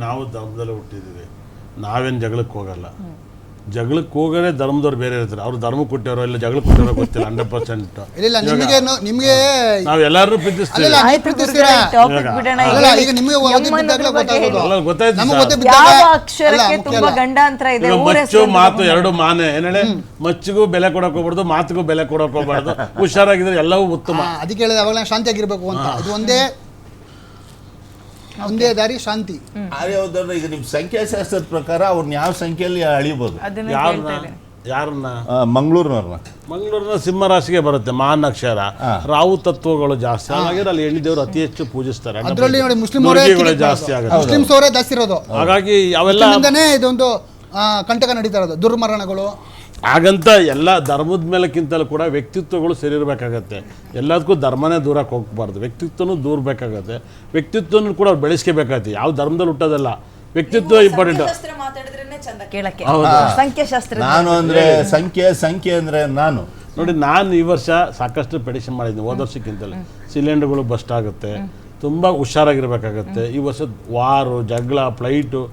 ನಾವು ಧರ್ಮದಲ್ಲಿ ಹುಟ್ಟಿದ್ದೀವಿ, ನಾವೇನು ಜಗಳಕ್ಕೆ ಹೋಗಲ್ಲ. ಜಗಳಕ್ಕೆ ಹೋಗೋದೇ ಧರ್ಮದವ್ರು ಬೇರೆ ಇರ್ತಾರೆ, ಅವ್ರು ಧರ್ಮ ಕೊಟ್ಟಿರೋ ಇಲ್ಲ ಜಗಳ ಕೊಟ್ಟಿರೋ ಗೊತ್ತಿಲ್ಲ 100%. ನಿಮಗೆ ನಾವು ಎಲ್ಲರೂ ಪ್ರೀತಿಸ್ತೀವಿ. ಮಚ್ಚು ಮಾತು ಎರಡು ಮಾನೆ ಏನೇಳೆ, ಮಚ್ಚಿಗೂ ಬೆಲೆ ಕೊಡಕ್ ಹೋಗ್ಬಾರ್ದು, ಮಾತಿಗೂ ಬೆಲೆ ಕೊಡಕ್ ಹೋಗ್ಬಾರ್ದು, ಹುಷಾರಾಗಿದ್ರೆ ಎಲ್ಲವೂ ಉತ್ತಮ. ಅದಕ್ಕೆ ಹೇಳಿದ ಅವಾಗ ಶಾಂತಿಯಾಗಿರ್ಬೇಕು ಅಂತ. ಇದು ಒಂದೇ ದಾರಿ ಶಾಂತಿ. ಈಗ ನಿಮ್ ಸಂಖ್ಯಾಶಾಸ್ತ್ರದ ಪ್ರಕಾರ ಅವ್ರನ್ನ ಯಾವ ಸಂಖ್ಯೆಯಲ್ಲಿ ಅಳಿಬಹುದು? ಯಾರನ್ನ? ಮಂಗಳೂರಿನ ಸಿಂಹ ರಾಶಿಗೆ ಬರುತ್ತೆ, ಮಾನ್ ಅಕ್ಷರ, ರಾಹು ತತ್ವಗಳು ಜಾಸ್ತಿ, ಹಾಗಾಗಿ ಅಲ್ಲಿ ಹೆಣ್ಣು ದೇವರು ಅತಿ ಹೆಚ್ಚು ಪೂಜಿಸ್ತಾರೆ. ಅದರಲ್ಲಿ ನೋಡಿ ಮುಸ್ಲಿಂ ಜಾಸ್ತಿ ಆಗುತ್ತೆ, ಮುಸ್ಲಿಮ್ಸ್ ಅವರೇ ಜಾಸ್ತಿ ಇರೋದು. ಹಾಗಾಗಿ ಅವೆಲ್ಲ ಇದೊಂದು ಕಂಟಕ ನಡೀತಾ ಇರೋದು, ದುರ್ಮರಣಗಳು. ಹಾಗಂತ ಎಲ್ಲ ಧರ್ಮದ ಮೇಲಕ್ಕಿಂತಲೂ ಕೂಡ ವ್ಯಕ್ತಿತ್ವಗಳು ಸರಿ ಇರಬೇಕಾಗತ್ತೆ. ಎಲ್ಲದಕ್ಕೂ ಧರ್ಮನೇ ದೂರಕ್ಕೆ ಹೋಗ್ಬಾರ್ದು, ವ್ಯಕ್ತಿತ್ವನೂ ದೂರ ಬೇಕಾಗತ್ತೆ. ವ್ಯಕ್ತಿತ್ವನೂ ಕೂಡ ಅವ್ರು ಬೆಳೆಸ್ಕೋಬೇಕಾಗತ್ತೆ. ಯಾವ ಧರ್ಮದಲ್ಲಿ ಹುಟ್ಟೋದಲ್ಲ, ವ್ಯಕ್ತಿತ್ವ ಇಂಪಾರ್ಟೆಂಟ್. ನಾನು ಅಂದ್ರೆ ಸಂಖ್ಯೆ ಅಂದ್ರೆ ನಾನು ನೋಡಿ, ನಾನು ಈ ವರ್ಷ ಸಾಕಷ್ಟು ಪ್ರೆಡಿಕ್ಷನ್ ಮಾಡಿದ್ದೀನಿ, ಹೋದ ವರ್ಷಕ್ಕಿಂತಲೇ. ಸಿಲಿಂಡರ್ಗಳು ಬಸ್ಟ್ ಆಗುತ್ತೆ, ತುಂಬ ಹುಷಾರಾಗಿರ್ಬೇಕಾಗತ್ತೆ. ಈ ವರ್ಷ ವಾರು, ಜಗಳ, ಫ್ಲೈಟು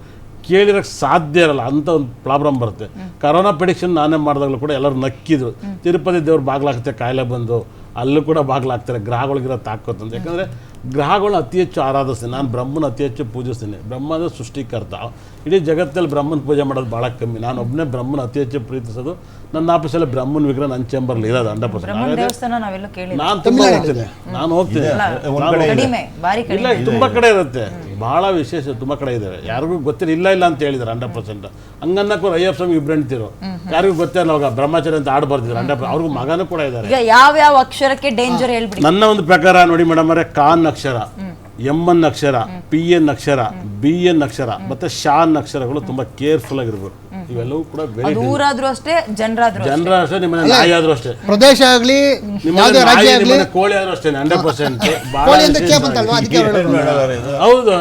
ಕೇಳಿರೋಕ್ಕೆ ಸಾಧ್ಯ ಇರಲ್ಲ ಅಂತ ಒಂದು ಪ್ರಾಬ್ಲಮ್ ಬರುತ್ತೆ. ಕರೋನಾ ಪ್ರೆಡಿಕ್ಷನ್ ನಾನೇ ಮಾಡಿದಾಗಲೂ ಕೂಡ ಎಲ್ಲರೂ ನಕ್ಕಿದ್ರು. ತಿರುಪತಿ ದೇವ್ರು ಬಾಗ್ಲಾಗುತ್ತೆ, ಕಾಯಿಲೆ ಬಂದು ಅಲ್ಲೂ ಕೂಡ ಬಾಗ್ಲಾಗ್ತಾರೆ, ಗ್ರಹಗಳಿಗಿರೋ ತಾಕೋತಂತ. ಯಾಕಂದರೆ ಗ್ರಹಗಳು ಅತಿ ಹೆಚ್ಚು ಆರಾಧಿಸ್ತೀನಿ. ನಾನು ಬ್ರಹ್ಮನ ಅತಿ ಹೆಚ್ಚು ಪೂಜಿಸ್ತೀನಿ. ಬ್ರಹ್ಮದ ಸೃಷ್ಟಿಕರ್ತ. ಇಡೀ ಜಗತ್ತಲ್ಲಿ ಬ್ರಹ್ಮನ ಪೂಜೆ ಮಾಡೋದು ಭಾಳ ಕಮ್ಮಿ. ನಾನು ಒಬ್ಬನೇ ಬ್ರಹ್ಮನ ಅತಿ ಹೆಚ್ಚು ಪ್ರೀತಿಸೋದು. ನನ್ನ ಆಫೀಸಲ್ಲಿ ಬ್ರಹ್ಮನ ವಿಗ್ರಹ ನನ್ನ ಚೇಂಬರ್ಲಿ ಇರೋದು 100%. ನಾನು ತುಂಬ ಹೋಗ್ತೀನಿ, ನಾನು ಹೋಗ್ತೀನಿ. ಇಲ್ಲ, ತುಂಬ ಕಡೆ ಇರುತ್ತೆ, ಭಾಳ ವಿಶೇಷ ತುಂಬ ಕಡೆ ಇದ್ದಾರೆ. ಯಾರಿಗೂ ಗೊತ್ತಿಲ್ಲ, ಇಲ್ಲ ಅಂತ ಹೇಳಿದ್ದಾರೆ 100%. ಹಂಗನ್ನಕ್ಕೂ ಅಯ್ಯಪ್ಪ ಸ್ವಾಮಿ ಇಬ್ರು ಹೆಣ್ತಿರು, ಯಾರಿಗೂ ಗೊತ್ತಿಲ್ಲ. ಅವಾಗ ಬ್ರಹ್ಮಚಾರಿ ಅಂತ ಆಡ್ ಬರ್ತಿದ್ರು 100%. ಅವ್ರಿಗೂ ಮಗನೂ ಕೂಡ ಇದ್ದಾರೆ. ಯಾವ ಅಕ್ಷರಕ್ಕೆ ಡೇಂಜರ್ ಹೇಳ್ಬಿಡಿ. ನನ್ನ ಒಂದು ಪ್ರಕಾರ ನೋಡಿ ಮೇಡಮ್ ಅವರೇ, ಕಾನ್ ಅಕ್ಷರ, ಎನ್ ಅಕ್ಷರ, PN ಅಕ್ಷರ, BN ಅಕ್ಷರ ಮತ್ತೆ ಶಾನ್ ಅಕ್ಷರಗಳು ತುಂಬಾ ಕೇರ್ಫುಲ್ ಆಗಿರ್ಬೇಕು. ಇವೆಲ್ಲವೂ ಕೂಡ ಊರಾದ್ರೂ ಅಷ್ಟೇ, ಜನರಾದ್ರೂ ಅಷ್ಟೇ, ನಿಮ್ಮ ನಾಯಿ ಆದ್ರೂ ಅಷ್ಟೇ, ಪ್ರದೇಶ ಆಗ್ಲಿ, ಕೋಳಿ ಆದ್ರೂ ಅಷ್ಟೇ 100%. ಹೌದು,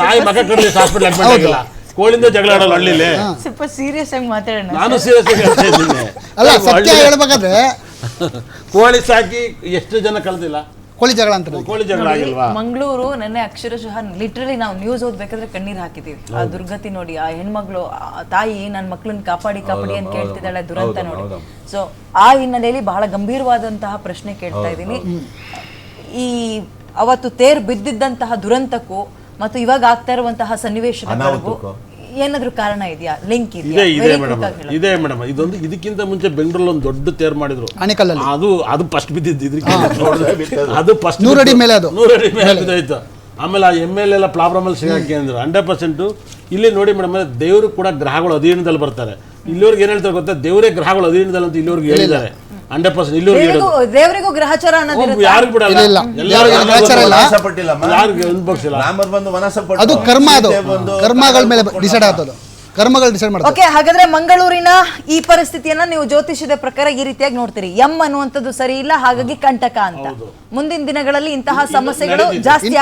ನಾಯಿ ಮಗ ಕಡಲಿ ಹಾಸ್ಪಿಟಲ್ ಅಡ್ಮಿಟ್ ಆಗಿಲ್ಲ, ಕೋಳಿಂದ ಜಗಳ ಆಡಲ್ಲ ಹಳ್ಳಿಲಿ. ಸ್ವಲ್ಪ ಸೀರಿಯಸ್ ಆಗಿ ಮಾತಾಡೋಣ. ನಾನು ಸೀರಿಯಸ್ ಆಗಿ ಹೇಳ್ತಾ ಇದ್ದೀನಿ. ಹೇಳ್ಬೇಕಾದ್ರೆ ಕೋಳಿ ಸಾಕಿ ಎಷ್ಟು ಜನ ಕಳೆದಿಲ್ಲ, ಕೋಳಿ ಜಗಳ ಅಂತ. ಕೋಳಿ ಜಗಳ ಆಗಿಲ್ವಾ? ಮಂಗಳೂರು ನೆನ್ನೆ ಅಕ್ಷರಶಃ ಲಿಟ್ರಲಿ ನಾವು ನ್ಯೂಸ್ ಓದ್ಬೇಕಾದ್ರೆ ಕಣ್ಣೀರ್ ಹಾಕಿದೀವಿ. ಆ ದುರ್ಗತಿ ನೋಡಿ, ಆ ಹೆಣ್ಮಗಳು, ತಾಯಿ ನನ್ನ ಮಕ್ಳನ್ನ ಕಾಪಾಡಿ ಅಂತ ಕೇಳ್ತಿದ್ದಾಳೆ, ದುರಂತ ನೋಡಿ. ಸೊ ಆ ಹಿನ್ನೆಲೆಯಲ್ಲಿ ಬಹಳ ಗಂಭೀರವಾದಂತಹ ಪ್ರಶ್ನೆ ಕೇಳ್ತಾ ಇದ್ದೀನಿ. ಈ ಅವತ್ತು ತೇರ್ ಬಿದ್ದಿದ್ದಂತಹ ದುರಂತಕ್ಕೂ ಮತ್ತು ಇವಾಗ ಆಗ್ತಾ ಇರುವಂತಹ ಸನ್ನಿವೇಶಗಳಿಗೂ ಏನಾದ್ರೂ ಕಾರಣ ಇದೆಯಾ, ಲಿಂಕ್ ಇದೆ ಮೇಡಮ್. ಇದೊಂದು ಇದಕ್ಕಿಂತ ಮುಂಚೆ ಬೆಂಗಳೂರಲ್ಲಿ ಒಂದು ದೊಡ್ಡ ತೇರು ಮಾಡಿದ್ರು, ಅದು ಫಸ್ಟ್ ಬಿದ್ದಿದ್ದು. ಅದು ಫಸ್ಟ್ 100 ಅಡಿ ಮೇಲೆ ಬಿದ್ದಾಯ್ತು. ಆಮೇಲೆ ಆ MLA ಎಲ್ಲ ಪ್ರಾಬ್ಲಮ್ ಅಲ್ಲಿ ಸಿಗಾಕಿ ಅಂದ್ರು 100%. ಇಲ್ಲಿ ನೋಡಿ ಮೇಡಮ್, ದೇವರು ಕೂಡ ಗ್ರಹಗಳು ಅಧೀನದಲ್ಲಿ ಬರ್ತಾರೆ. ಇಲ್ಲಿವರೆಗೆ ಏನ್ ಹೇಳ್ತಾರೆ ಗೊತ್ತಾ, ದೇವರೇ ಗ್ರಹಗಳು ಅಧೀನದಲ್ಲಿ ಅಂತ ಇಲ್ಲಿವರೆಗೆ ಹೇಳಿದ್ದಾರೆ 100%. ಇಲ್ಲಿವರೆಗೆ ದೇವರಿಗೂ ಗ್ರಹಚಾರ ಅನ್ನೋದು ಯಾರಿಗೂ ಬಿಡಲ್ಲ, ಯಾರಿಗೂ ಅನುಭವಿಸಿಲ್ಲ. ಅದು ಕರ್ಮ, ಅದು ಕರ್ಮಗಳ ಮೇಲೆ ಡಿಸೈಡ್ ಆಗ್ತದೆ, ಕರ್ಮಗಳು ಡಿಸೈಡ್ ಮಾಡ್ತಾರೆ. ಓಕೆ, ಹಾಗಾದ್ರೆ ಮಂಗಳೂರಿನ ಈ ಪರಿಸ್ಥಿತಿಯನ್ನ ನೀವು ಜ್ಯೋತಿಷ್ಯದ ಪ್ರಕಾರ ಈ ರೀತಿಯಾಗಿ ನೋಡ್ತೀರಿ. ಅನ್ನುವಂಥದ್ದು ಸರಿ ಇಲ್ಲ, ಹಾಗಾಗಿ ಕಂಟಕ ಅಂತ. ಮುಂದಿನ ದಿನಗಳಲ್ಲಿ ಇಂತಹ ಸಮಸ್ಯೆಗಳು ಜಾಸ್ತಿ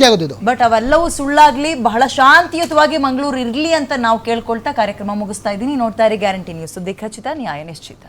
ಆಗುತ್ತೆ. ಬಟ್ ಅವೆಲ್ಲವೂ ಸುಳ್ಳಾಗ್ಲಿ, ಬಹಳ ಶಾಂತಿಯುತವಾಗಿ ಮಂಗಳೂರು ಇರ್ಲಿ ಅಂತ ನಾವು ಕೇಳ್ಕೊಳ್ತಾ ಕಾರ್ಯಕ್ರಮ ಮುಗಿಸ್ತಾ ಇದ್ದೀನಿ. ನೋಡ್ತಾ ಇರಿ ಗ್ಯಾರಂಟಿ ನ್ಯೂಸ್, ಸುದ್ದಿ ಖಚಿತ, ನ್ಯಾಯ ನಿಶ್ಚಿತ.